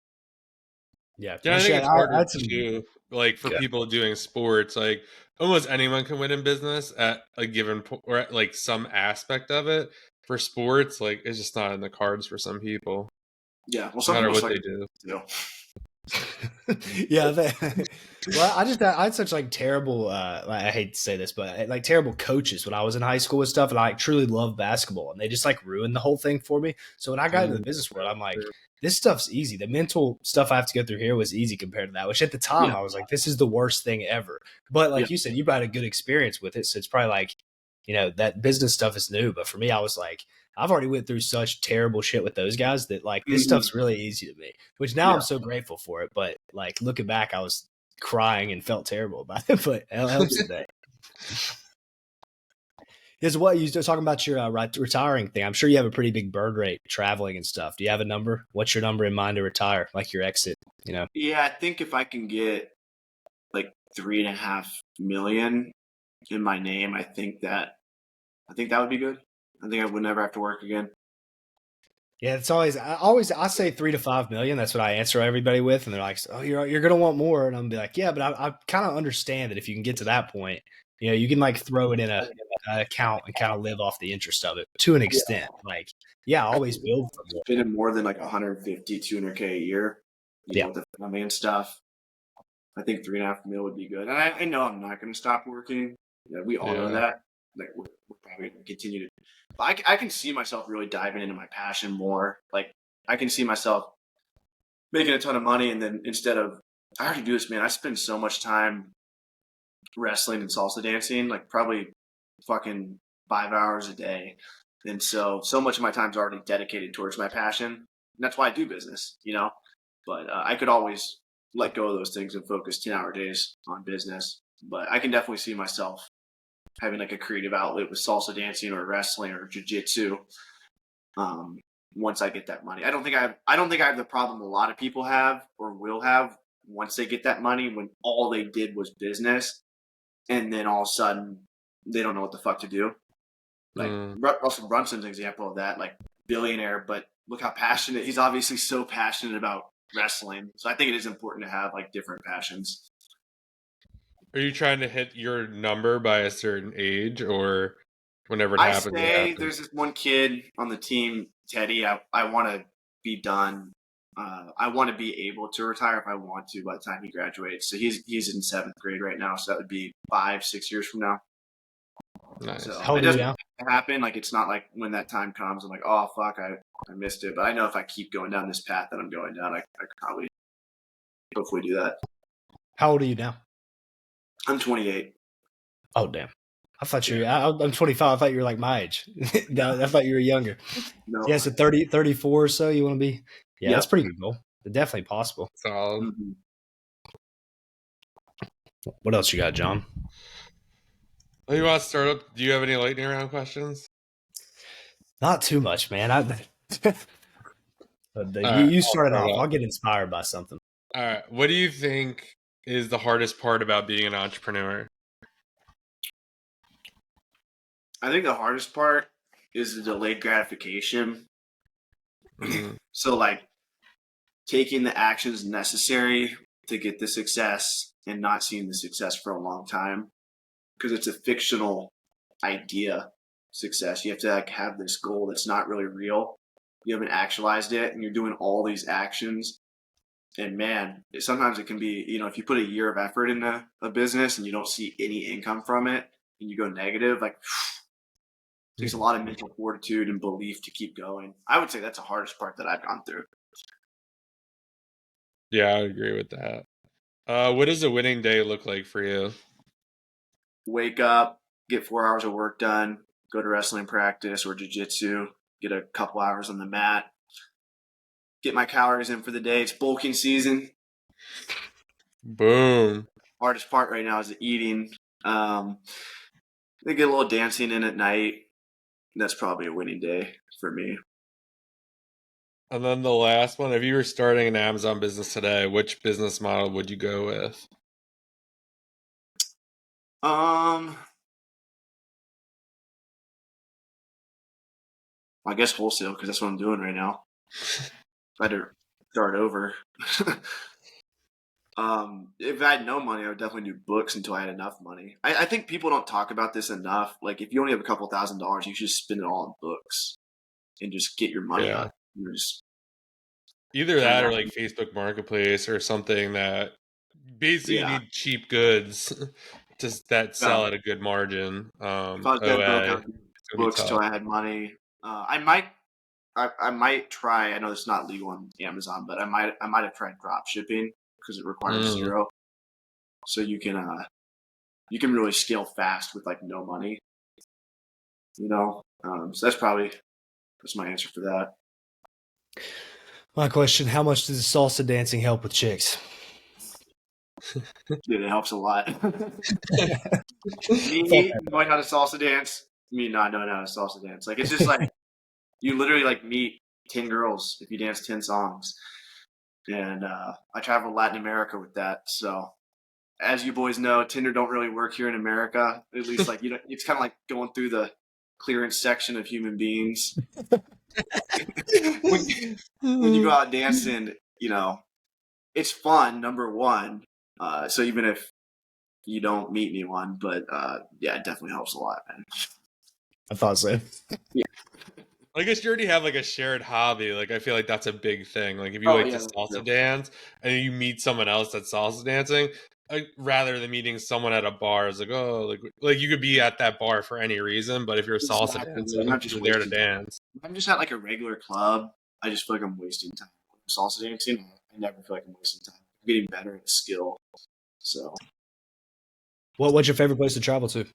Yeah, I think it's harder too. Like for people doing sports, like almost anyone can win in business at a given point, or at like some aspect of it. For sports, like it's just not in the cards for some people. Yeah, well, no matter what they do. Yeah. Well, I had such like terrible. I hate to say this, but like terrible coaches when I was in high school and stuff, and I like, truly love basketball, and they just like ruined the whole thing for me. So when I got into the business world, I'm like, this stuff's easy. The mental stuff I have to go through here was easy compared to that, which at the time I was like, this is the worst thing ever. But like you said, you had a good experience with it. So it's probably like, you know, that business stuff is new. But for me, I was like, I've already went through such terrible shit with those guys that like this stuff's really easy to me, which now I'm so grateful for it. But like looking back, I was crying and felt terrible about it, but it helps today. Is what you were talking about your retiring thing. I'm sure you have a pretty big burn rate traveling and stuff. Do you have a number? What's your number in mind to retire? Like your exit, you know? Yeah, I think if I can get like 3.5 million in my name, I think that would be good. I think I would never have to work again. Yeah, it's I say 3 to 5 million. That's what I answer everybody with, and they're like, "Oh, you're gonna want more," and I'm be like, "Yeah, but I kind of understand that if you can get to that point, you know, you can like throw it in an account and kind of live off the interest of it to an extent. Like, yeah, always build for more. Spending more than like 150, 200K a year, you know, with the family and stuff. I think 3.5 mil would be good. And I know I'm not going to stop working. Yeah, we all know that. Like we're probably going to continue to. But I can see myself really diving into my passion more. Like I can see myself making a ton of money, and then instead of I already do this, man. I spend so much time wrestling and salsa dancing, like probably fucking 5 hours a day. And so much of my time's already dedicated towards my passion. And that's why I do business, you know, but I could always let go of those things and focus 10-hour days on business. But I can definitely see myself having like a creative outlet with salsa dancing or wrestling or jiu-jitsu. Once I get that money, I don't think I have the problem a lot of people have or will have once they get that money, when all they did was business. And then all of a sudden they don't know what the fuck to do. Like Russell Brunson's an example of that. Like billionaire, but look how passionate he's obviously so passionate about wrestling. So I think it is important to have like different passions. Are you trying to hit your number by a certain age, or whenever it I happens? say there's this one kid on the team, Teddy. I want to be done. I want to be able to retire if I want to by the time he graduates. So he's in 7th grade right now. So that would be 5-6 years from now. Nice. So How old it are you doesn't now? happen. Like it's not like when that time comes, I'm like, oh fuck, I missed it. But I know if I keep going down this path that I'm going down, I could probably hopefully do that. How old are you now? I'm 28. Oh, damn. I thought you were, I'm 25. I thought you were like my age. I thought you were younger. No. Yeah, so 30, 34 or so you want to be? Yeah, Yep. that's pretty good goal. Definitely possible. Solid. Mhm. What else you got, John? Oh, you want to start up? Do you have any lightning round questions? Not too much, man. right, You started I'll start off. off. I'll get inspired by something. All right. What do you think is the hardest part about being an entrepreneur? I think the hardest part is the delayed gratification. Mhm. So like taking the actions necessary to get the success and not seeing the success for a long time, because it's a fictional idea success. You have to like have this goal that's not really real. You haven't actualized it, and you're doing all these actions. And man, sometimes it can be, if you put a year of effort into a business and you don't see any income from it and you go negative, like it takes a lot of mental fortitude and belief to keep going. I would say that's the hardest part that I've gone through. Yeah, I agree with that. What does a winning day look like for you? Wake up, get 4 hours of work done, go to wrestling practice or jiu-jitsu, get a couple hours on the mat, get my calories in for the day. It's bulking season. Boom. Hardest part right now is the eating. They get a little dancing in at night. That's probably a winning day for me. And then the last one, if you were starting an Amazon business today, which business model would you go with? I guess wholesale, because that's what I'm doing right now. If I had to start over. If I had no money, I would definitely do books until I had enough money. I think people don't talk about this enough. Like, if you only have a couple $1,000s, you should spend it all on books and just get your money up. Either that or like Facebook Marketplace or something that basically you need cheap goods that sell at a good margin. If I was dead broke, I would do books until I had money. I might try. I know it's not legal on Amazon, but I might have tried drop shipping because it requires zero. So you can really scale fast with like no money. So that's my answer for that. My question: how much does salsa dancing help with chicks? Dude, it helps a lot. Me knowing how to salsa dance, me not knowing how to salsa dance. Like it's just like you literally like meet 10 girls if you dance 10 songs. And I travel Latin America with that. So as you boys know, Tinder don't really work here in America. At least like it's kind of like going through the clearance section of human beings. when you go out dancing, it's fun, number one. So even if you don't meet anyone, but yeah, it definitely helps a lot, man. I thought so. Yeah. I guess you already have like a shared hobby. Like I feel like that's a big thing. Like if you like to salsa dance and you meet someone else that's salsa dancing, rather than meeting someone at a bar, it's like, oh, like you could be at that bar for any reason, but if you're salsa dancing, you're there to dance. If I'm just at like a regular club, I just feel like I'm wasting time. Salsa dancing, I never feel like I'm wasting time. I'm getting better at skill. So, what's your favorite place to travel to?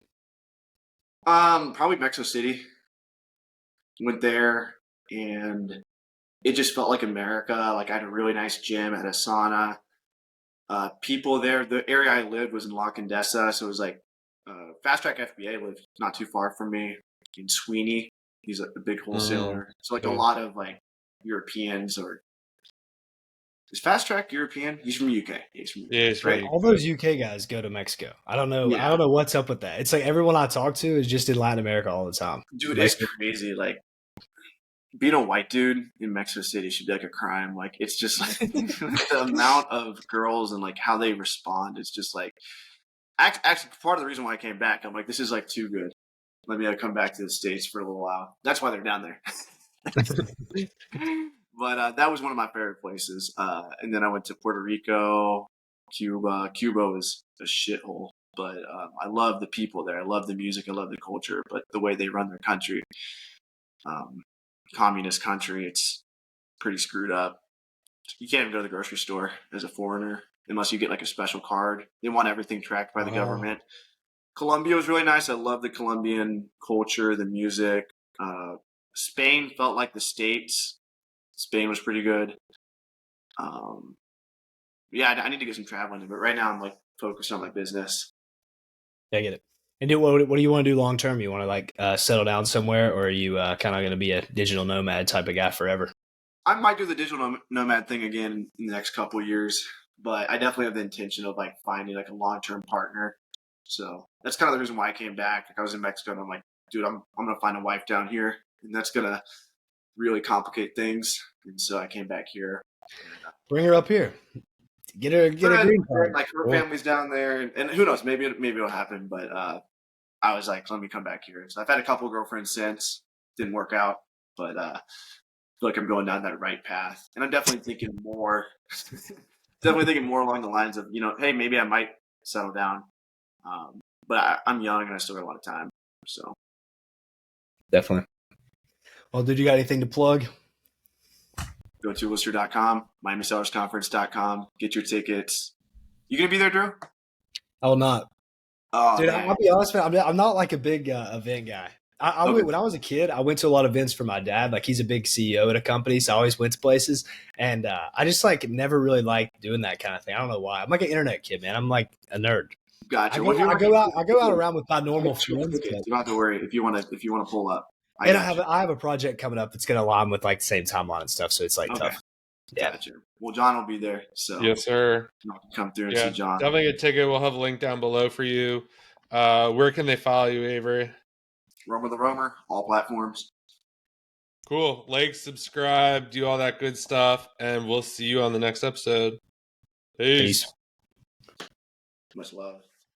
Probably Mexico City. Went there and it just felt like America. Like I had a really nice gym, I had a sauna. People there, the area I lived was in La Condesa, so it was like Fast Track FBA lived not too far from me in Sweeney. He's a big wholesaler. So like a lot of like Europeans or is Fast Track European? He's from UK. He's right. All those UK guys go to Mexico. I don't know. Yeah. I don't know what's up with that. It's like everyone I talk to is just in Latin America all the time. Dude, it's crazy. Like being a white dude in Mexico City should be like a crime. Like, it's just like the amount of girls and like how they respond. It's just like, actually part of the reason why I came back, I'm like, this is like too good. Let me come back to the States for a little while. That's why they're down there. But that was one of my favorite places. And then I went to Puerto Rico, Cuba. Cuba was a shithole, but I love the people there. I love the music. I love the culture. But the way they run their country, communist country, it's pretty screwed up. You can't even go to the grocery store as a foreigner unless you get like a special card. They want everything tracked by the government. Colombia was really nice. I love the Colombian culture, the music. Spain felt like the States. Spain was pretty good. Yeah, I need to get some traveling in, but right now I'm like focused on my business. Yeah, I get it. And what do you want to do long term? You want to like settle down somewhere, or are you kind of going to be a digital nomad type of guy forever? I might do the digital nomad thing again in the next couple of years, but I definitely have the intention of like finding like a long-term partner. So that's kind of the reason why I came back. Like I was in Mexico and I'm like, dude, I'm gonna find a wife down here, and that's gonna really complicate things. And so I came back here. Bring her up here. Get a green card. Like her family's down there, and who knows? Maybe it'll happen. But I was like, let me come back here. So I've had a couple of girlfriends since, didn't work out, but I feel like I'm going down that right path. And I'm definitely thinking more, along the lines of, hey, maybe I might settle down. But I'm young and I still got a lot of time. So definitely. Well, dude, you got anything to plug? Go to Worcester.com, MiamiSellersConference.com. Get your tickets. You gonna be there, Drew? I will not. Oh, dude, man. I'll be honest, man. I'm not like a big event guy. When I was a kid, I went to a lot of events for my dad. Like he's a big CEO at a company, so I always went to places. And I just like never really liked doing that kind of thing. I don't know why. I'm like an internet kid, man. I'm like a nerd. Gotcha. I go out around with my normal friends. You don't have to worry if you want to pull up. I have a project coming up that's going to align with like the same timeline and stuff. So it's like tough. Yeah. Gotcha. Well, John will be there. So yes, sir. Come through and see John. Definitely get a ticket. We'll have a link down below for you. Where can they follow you, Avery? Romer the Romer, all platforms. Cool. Like, subscribe, do all that good stuff, and we'll see you on the next episode. Peace. Much love.